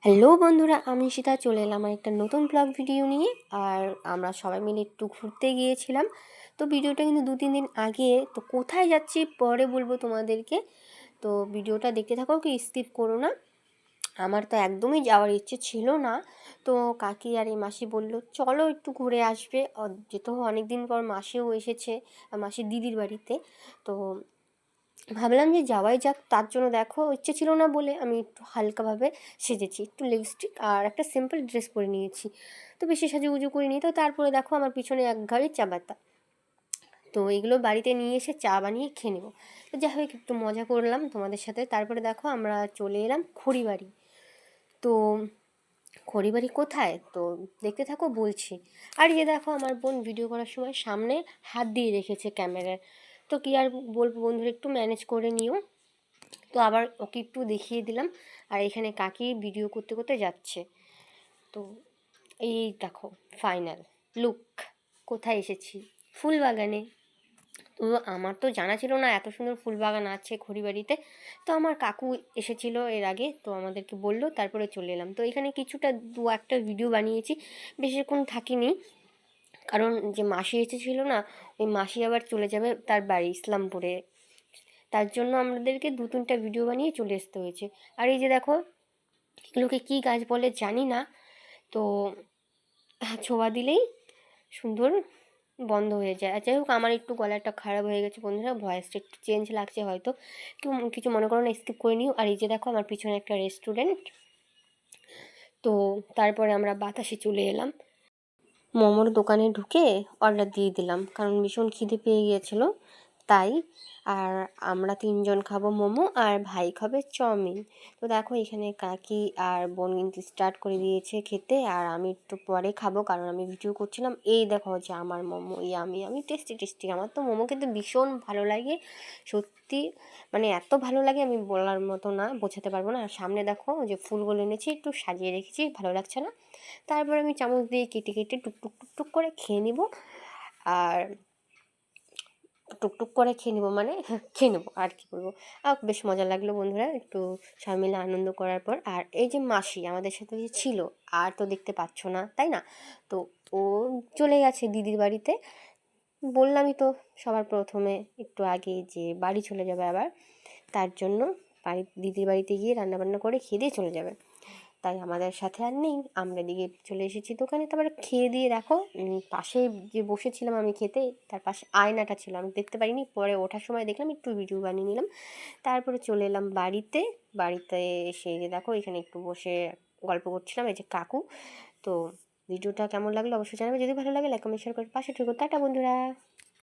Hello বন্ধুরা, আমি ঈশিতা চলে এলাম আমার একটা নতুন ব্লগ ভিডিও নিয়ে। আর আমরা সবাই মিলে একটু ঘুরতে গিয়েছিলাম। তো ভিডিওটা কিন্তু 2-3 দিন আগে, তো কোথায় যাচ্ছি পরে বলবো তোমাদেরকে। তো ভিডিওটা দেখতে থাকো, কি স্কিপ করো না। আমার তো একদমই যাওয়ার ইচ্ছে ছিল না, তো কাকি আর এই মাসি বললো চলো একটু ঘুরে আসবে। যেহেতু অনেক দিন পর মাসিও এসেছে, মাসির দিদির বাড়িতে। তো ভাবলাম যে যাওয়াই যাক। তার জন্য দেখো, ইচ্ছে ছিল না বলে আমি একটু হালকাভাবে সেজেছি, একটু লিপস্টিক আর একটা সিম্পল ড্রেস পরে নিয়েছি। তো বেশি সাজুগুজু করিনি। তো তারপরে দেখো আমার পিছনে এক গাড়ি চা পাতা। তো এগুলো বাড়িতে নিয়ে এসে চা বানিয়ে খেয়ে নেবো। তো যাই হোক, একটু মজা করলাম তোমাদের সাথে। তারপরে দেখো আমরা চলে এলাম খড়িবাড়ি। তো খড়িবাড়ি কোথায়, তো দেখতে থাকো বলছি। আর ইয়ে দেখো, আমার বোন ভিডিও করার সময় সামনে হাত দিয়ে রেখেছে ক্যামেরার। তো কি আর বলবো বন্ধুরা, একটু ম্যানেজ করে নিও। তো আবার ওকে একটু দেখিয়ে দিলাম। আর এখানে কাকি ভিডিও করতে করতে যাচ্ছে। তো এই দেখো ফাইনাল লুক। কোথায় এসেছি? ফুল বাগানে। তো আমার তো জানা ছিল না এত সুন্দর ফুল বাগান আছে খড়িবাড়িতে। তো আমার কাকু এসেছিল এর আগে, তো আমাদেরকে বললো, তারপরে চলে এলাম। তো এখানে কিছুটা দু একটা ভিডিও বানিয়েছি, বেশিক্ষণ থাকিনি। কারণ যে মাসি এসেছিল না, ওই মাসি আবার চলে যাবে তার বাড়ি ইসলামপুরে। তার জন্য আমাদেরকে 2-3টা ভিডিও বানিয়ে চলে আসতে হয়েছে। আর এই যে দেখো, এগুলোকে কী গাছ বলে জানি না। তো ছোঁয়া দিলেই সুন্দর বন্ধ হয়ে যায়। আর যাই হোক, আমার একটু গলাটা খারাপ হয়ে গেছে বন্ধুরা, ভয়েসটা একটু চেঞ্জ লাগছে হয়তো। কিছু মনে করো না, স্কিপ করে নিও। আর এই যে দেখো, আমার পিছনে একটা রেস্টুরেন্ট। তো তারপরে আমরা বাতাসে চলে এলাম। মোমোর দোকানে ঢুকে অর্ডার দিয়ে দিলাম, কারণ ভীষণ খিদে পেয়ে গিয়েছিলো তাই। আর আমরা 3জন খাবো মোমো, আর ভাই খাবে চাউমিন। তো দেখো এখানে কাকি আর বোন কিন্তু স্টার্ট করে দিয়েছে খেতে, আর আমি একটু পরে খাবো কারণ আমি ভিডিও করছিলাম। এই দেখো যে আমার মোমো, আমি টেস্টি টেস্টি। আমার তো মোমো কিন্তু ভীষণ ভালো লাগে সত্যি, মানে এত ভালো লাগে আমি বলার মতো না, বোঝাতে পারবো না। আর সামনে দেখো যে ফুলগুলো এনেছি, একটু সাজিয়ে রেখেছি, ভালো লাগছে না। তারপর আমি চামচ দিয়ে কেটে কেটে টুকটুক টুকটুক করে খেয়ে নিব। আর টুকটুক করে খেয়ে নেবো মানে খেয়ে নেবো, আর কি বলবো। বেশ মজা লাগলো বন্ধুরা, একটু সবাই মিলে আনন্দ করার পর। আর এই যে মাসি আমাদের সাথে যে ছিল, আর তো দেখতে পাচ্ছ না তাই না। তো ও চলে গেছে দিদির বাড়িতে। বললামই তো সবার প্রথমে একটু আগে যে বাড়ি চলে যাবে আবার। তার জন্য দিদির বাড়িতে গিয়ে রান্নাবান্না করে খেয়ে দিয়ে চলে যাবে। তাই আমাদের সাথে আর নেই, আমরা দিকে চলে এসেছি দোকানে। তারপরে খেয়ে দিয়ে দেখো, পাশে যে বসেছিলাম আমি খেতে, তার পাশে আয়নাটা ছিল, আমি দেখতে পারিনি, পরে ওঠার সময় দেখলাম, একটু ভিডিও বানিয়ে নিলাম। তারপরে চলে এলাম বাড়িতে। বাড়িতে এসে যে দেখো এখানে একটু বসে গল্প করছিলাম, এই যে কাকু। তো ভিডিওটা কেমন লাগলো অবশ্যই জানাবে, যদি ভালো লাগে লাইক কমেন্ট শেয়ার করে পাশে থেকো। টাটা বন্ধুরা।